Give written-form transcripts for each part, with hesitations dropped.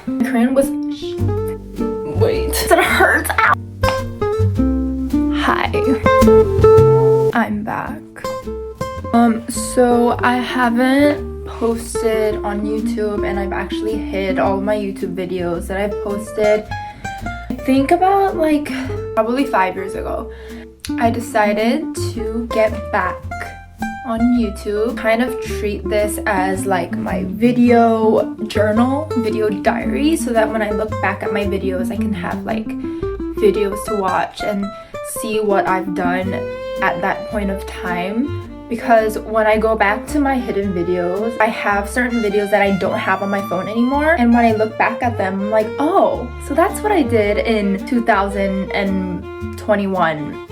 My Korean was wait, it hurts. Ow. Hi, I'm back. So I haven't posted on YouTube, and I've actually hid all of my YouTube videos that I've posted. I think about like probably 5 years ago. I decided to get back on YouTube, kind of treat this as like my video journal, video diary, so that when I look back at my videos I can have like videos to watch and see what I've done at that point of time. Because when I go back to my hidden videos, I have certain videos that I don't have on my phone anymore, and when I look back at them I'm like, oh, so that's what I did in 2021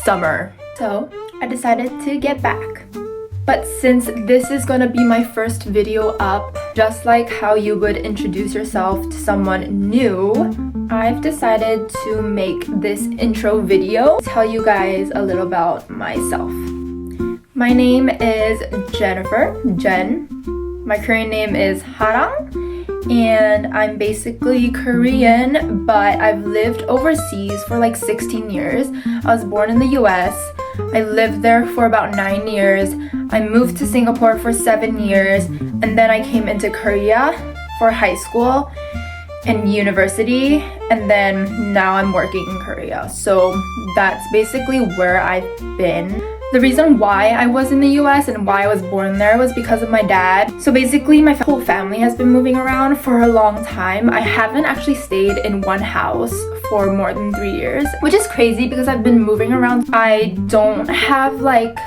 summer. So I decided to get back. But since this is gonna be my first video up, just like how you would introduce yourself to someone new, I've decided to make this intro video, tell you guys a little about myself. My name is Jennifer, Jen. My Korean name is Harang, and I'm basically Korean, but I've lived overseas for like 16 years. I was born in the US. I lived there for about 9 years. I moved to Singapore for 7 years, and then I came into Korea for high school and university, and then now I'm working in Korea. So that's basically where I've been. The reason why I was in the US and why I was born there was because of my dad. So basically my whole family has been moving around for a long time. I haven't actually stayed in one house for more than 3 years, which is crazy because I've been moving around. I don't have like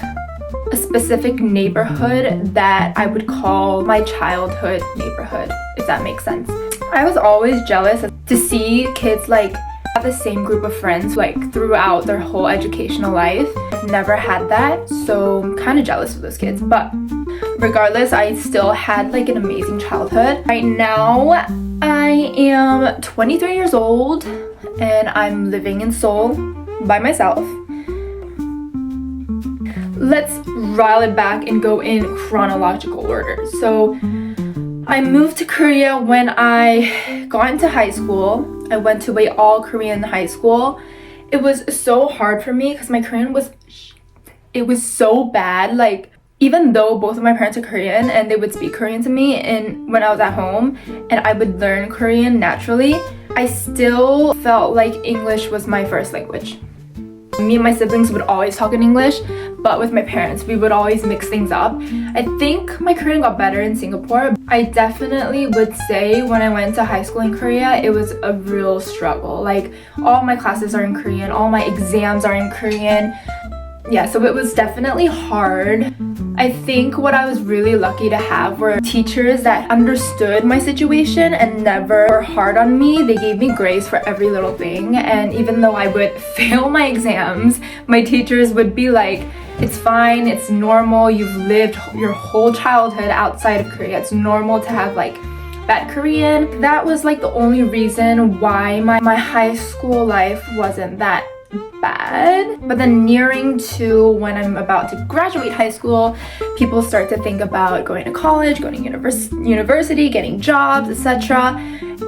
a specific neighborhood that I would call my childhood neighborhood, if that makes sense. I was always jealous to see kids like have the same group of friends like throughout their whole educational life. I've never had that, so I'm kind of jealous of those kids. But regardless, I still had like an amazing childhood. Right now, I am 23 years old and I'm living in Seoul by myself. Let's dial it back and go in chronological order. So I moved to Korea when I got into high school. I went to an all-Korean high school. It was so hard for me because my Korean was so bad. Like, even though both of my parents are Korean and they would speak Korean to me and when I was at home and I would learn Korean naturally, I still felt like English was my first language. Me and my siblings would always talk in English, but with my parents, we would always mix things up. I think my Korean got better in Singapore. I definitely would say when I went to high school in Korea, it was a real struggle. Like, all my classes are in Korean, all my exams are in Korean. Yeah, so it was definitely hard. I think what I was really lucky to have were teachers that understood my situation and never were hard on me. They gave me grace for every little thing, and even though I would fail my exams, my teachers would be like, it's fine, it's normal, you've lived your whole childhood outside of Korea. It's normal to have like bad Korean. That was like the only reason why my high school life wasn't that bad. But then nearing to when I'm about to graduate high school, people start to think about going to college, going to university, getting jobs, etc.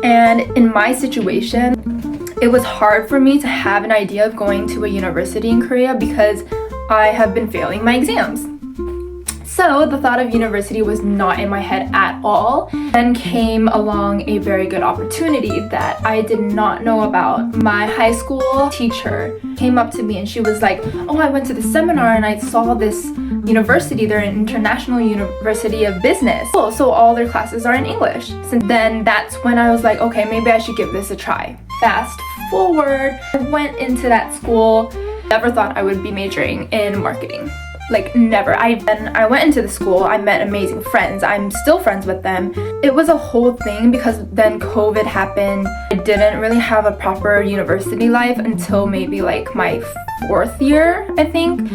And in my situation, it was hard for me to have an idea of going to a university in Korea because I have been failing my exams. So the thought of university was not in my head at all. Then came along a very good opportunity that I did not know about. My high school teacher came up to me and she was like, oh, I went to the seminar and I saw this university. They're an international university of business. Oh, so all their classes are in English. So then that's when I was like, okay, maybe I should give this a try. Fast forward, I went into that school. Never thought I would be majoring in marketing. Like, never. I went into the school, I met amazing friends. I'm still friends with them. It was a whole thing because then COVID happened. I didn't really have a proper university life until maybe like my 4th year, I think.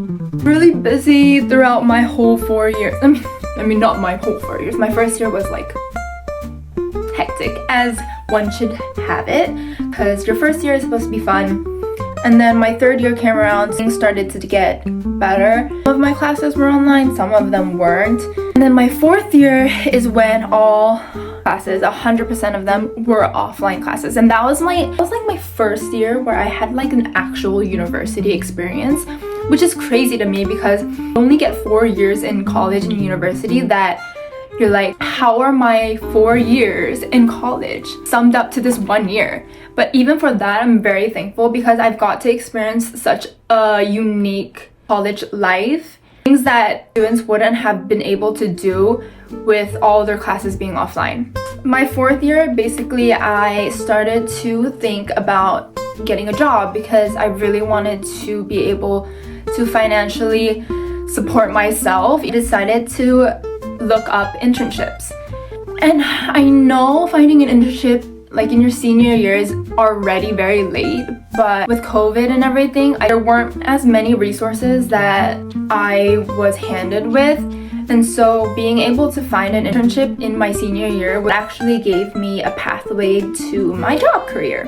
Really busy throughout my whole 4 years. I mean, not my whole 4 years. My first year was like hectic, as one should have it, because your first year is supposed to be fun. And then my 3rd year came around, things started to get better. Some of my classes were online, some of them weren't. And then my 4th year is when all classes, 100% of them were offline classes. And that was like my first year where I had like an actual university experience, which is crazy to me because you only get 4 years in college and university that you're like, how are my 4 years in college summed up to this 1 year? But even for that, I'm very thankful because I've got to experience such a unique college life, things that students wouldn't have been able to do with all their classes being offline. My 4th year, basically, I started to think about getting a job because I really wanted to be able to financially support myself. I decided to look up internships. And I know finding an internship like in your senior year is already very late, but with COVID and everything, there weren't as many resources that I was handed with. And so being able to find an internship in my senior year actually gave me a pathway to my job career.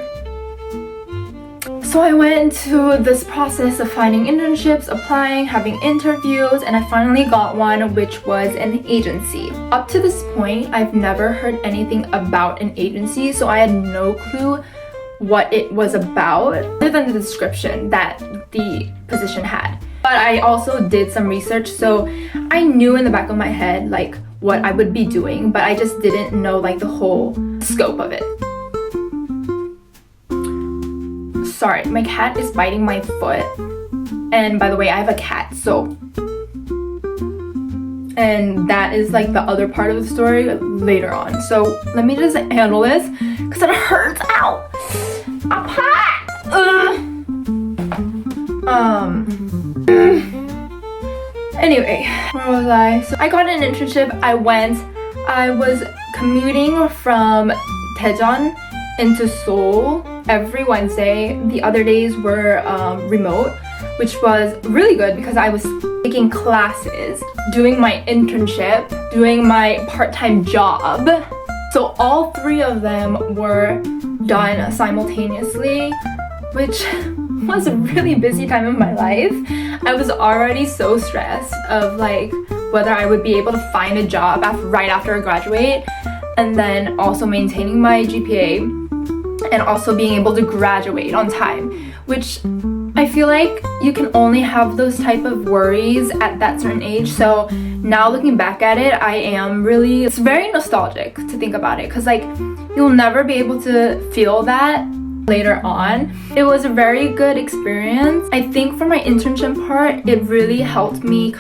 So I went to this process of finding internships, applying, having interviews, and I finally got one, which was an agency. Up to this point, I've never heard anything about an agency, so I had no clue what it was about other than the description that the position had. But I also did some research, so I knew in the back of my head like what I would be doing, but I just didn't know like the whole scope of it. Sorry, my cat is biting my foot. And by the way, I have a cat, so... And that is like the other part of the story later on. So let me just handle this, because it hurts. Ow! I'm hot! Anyway, where was I? So I got an internship. I was commuting from Daejeon into Seoul every Wednesday. The other days were remote, which was really good because I was taking classes, doing my internship, doing my part-time job. So all 3 of them were done simultaneously, which was a really busy time in my life. I was already so stressed of like whether I would be able to find a job right after I graduate, and then also maintaining my GPA and also being able to graduate on time, which I feel like you can only have those type of worries at that certain age. So now looking back at it, it's very nostalgic to think about it, because like you'll never be able to feel that later on. It was a very good experience. I think for my internship part, it really helped me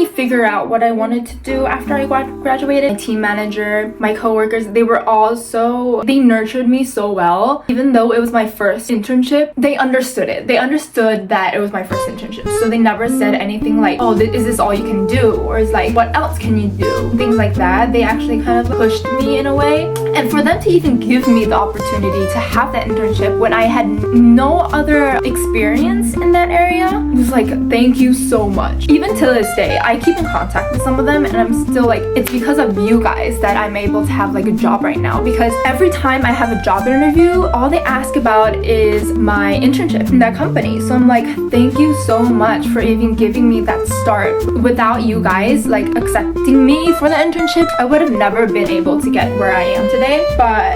figure out what I wanted to do after I graduated. My team manager, my coworkers, they nurtured me so well. Even though it was my first internship, they understood it. They understood that it was my first internship. So they never said anything like, oh, is this all you can do? Or is like, what else can you do? Things like that. They actually kind of pushed me in a way. And for them to even give me the opportunity to have that internship when I had no other experience in that area, it was like, thank you so much. Even to this day, I keep in contact with some of them, and I'm still like, it's because of you guys that I'm able to have like a job right now, because every time I have a job interview, all they ask about is my internship in that company. So I'm like, thank you so much for even giving me that start. Without you guys like accepting me for the internship, I would have never been able to get where I am today. But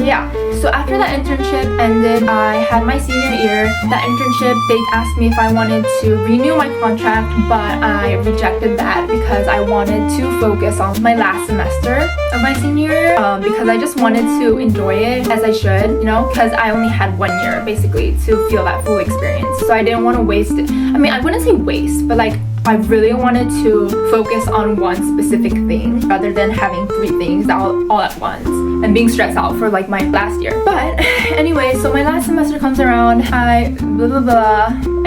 yeah, so after that internship ended, I had my senior year. That internship, they asked me if I wanted to renew my contract, but I rejected that because I wanted to focus on my last semester of my senior year, because I just wanted to enjoy it as I should, you know, because I only had 1 year basically to feel that full experience. So I didn't want to waste it. I mean, I wouldn't say waste, but like I really wanted to focus on one specific thing rather than having 3 things all at once and being stressed out for like my last year. But anyway, so my last semester comes around, I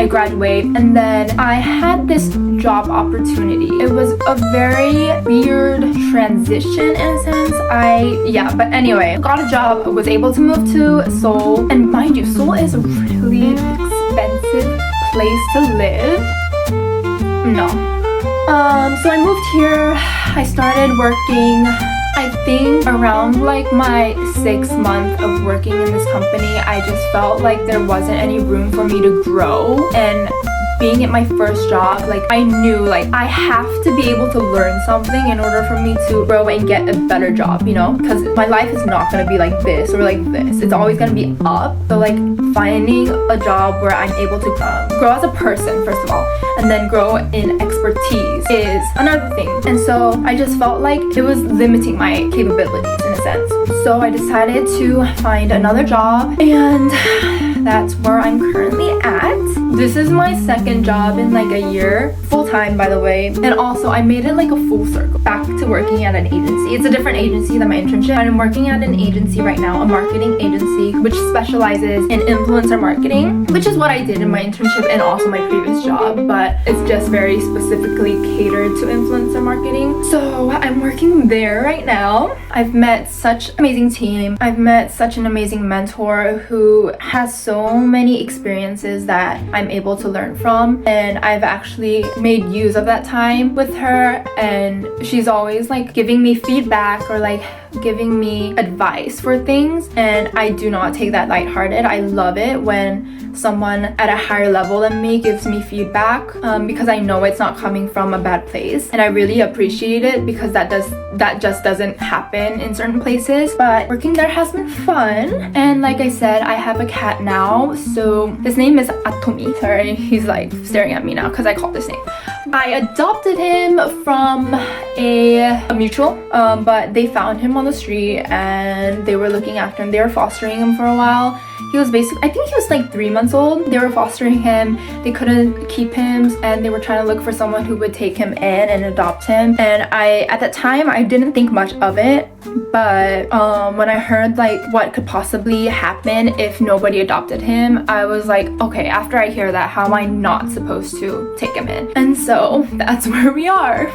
graduate, and then I had this job opportunity. It was a very weird transition in a sense. But anyway, got a job, was able to move to Seoul, and mind you, Seoul is a really expensive place to live. No. So I moved here, I started working, I think around like my 6th month of working in this company, I just felt like there wasn't any room for me to grow, and being at my first job, like I knew like I have to be able to learn something in order for me to grow and get a better job, you know, because my life is not going to be like this or like this. It's always going to be up. So like finding a job where I'm able to grow as a person, first of all, and then grow in expertise is another thing. And so I just felt like it was limiting my capabilities in a sense. So I decided to find another job, and that's where I'm currently at. This is my second job in like a year, full-time by the way. And also I made it like a full circle back to working at an agency. It's a different agency than my internship. I'm working at an agency right now, a marketing agency which specializes in influencer marketing, which is what I did in my internship and also my previous job, but it's just very specifically catered to influencer marketing. So I'm working there right now. I've met such an amazing team. I've met such an amazing mentor who has so many experiences that I'm able to learn from, and I've actually made use of that time with her, and she's always like giving me feedback or like giving me advice for things, and I do not take that lighthearted. I love it when someone at a higher level than me gives me feedback because I know it's not coming from a bad place, and I really appreciate it because that just doesn't happen in certain places. But working there has been fun, and like I said, I have a cat now, so his name is Atomi. Sorry, he's like staring at me now because I called this name. I adopted him from a mutual, but they found him on the street and they were looking after him. They were fostering him for a while. He was basically, I think he was like 3 months old. They were fostering him. They couldn't keep him, and they were trying to look for someone who would take him in and adopt him. And at that time, I didn't think much of it. But when I heard like what could possibly happen if nobody adopted him, I was like, okay, after I hear that, how am I not supposed to take him in? And so that's where we are.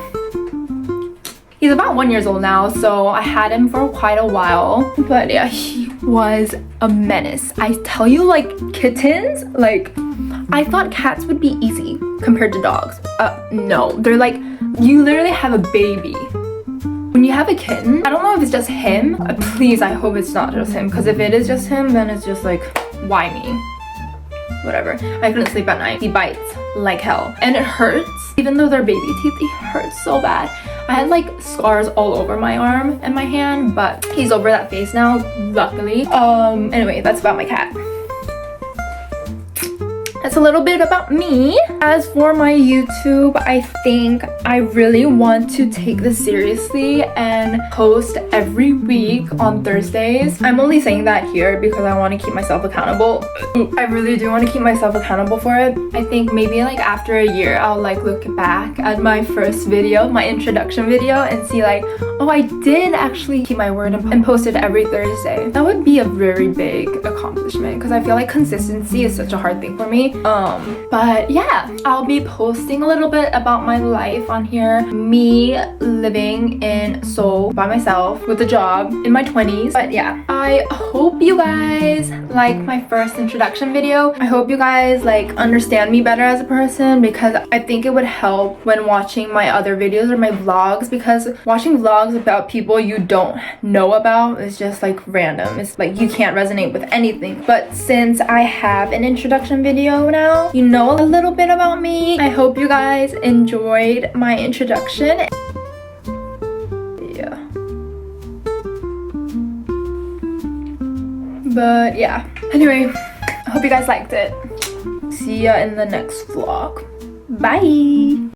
He's about 1 year old now, so I had him for quite a while. But yeah, he was a menace. I tell you, like kittens, like I thought cats would be easy compared to dogs. No, they're like, you literally have a baby. When you have a kitten, I don't know if it's just him. Please, I hope it's not just him, because if it is just him, then it's just like, why me? Whatever. I couldn't sleep at night. He bites like hell, and it hurts. Even though they're baby teeth, it hurts so bad. I had like scars all over my arm and my hand, but he's over that phase now, luckily. Anyway, that's about my cat. That's a little bit about me. As for my YouTube, I think I really want to take this seriously and post every week on Thursdays. I'm only saying that here because I want to keep myself accountable. I really do want to keep myself accountable for it. I think maybe like after a year, I'll like look back at my first video, my introduction video, and see like, oh, I did actually keep my word and post it every Thursday. That would be a very big accomplishment because I feel like consistency is such a hard thing for me. But yeah, I'll be posting a little bit about my life on here. Me living in Seoul by myself with a job in my 20s. But yeah, I hope you guys like my first introduction video. I hope you guys like understand me better as a person, because I think it would help when watching my other videos or my vlogs, because watching vlogs about people you don't know about is just like random. It's like you can't resonate with anything. But since I have an introduction video now, you know a little bit about me. I hope you guys enjoyed my introduction. Yeah. But yeah. Anyway, I hope you guys liked it. See ya in the next vlog. Bye!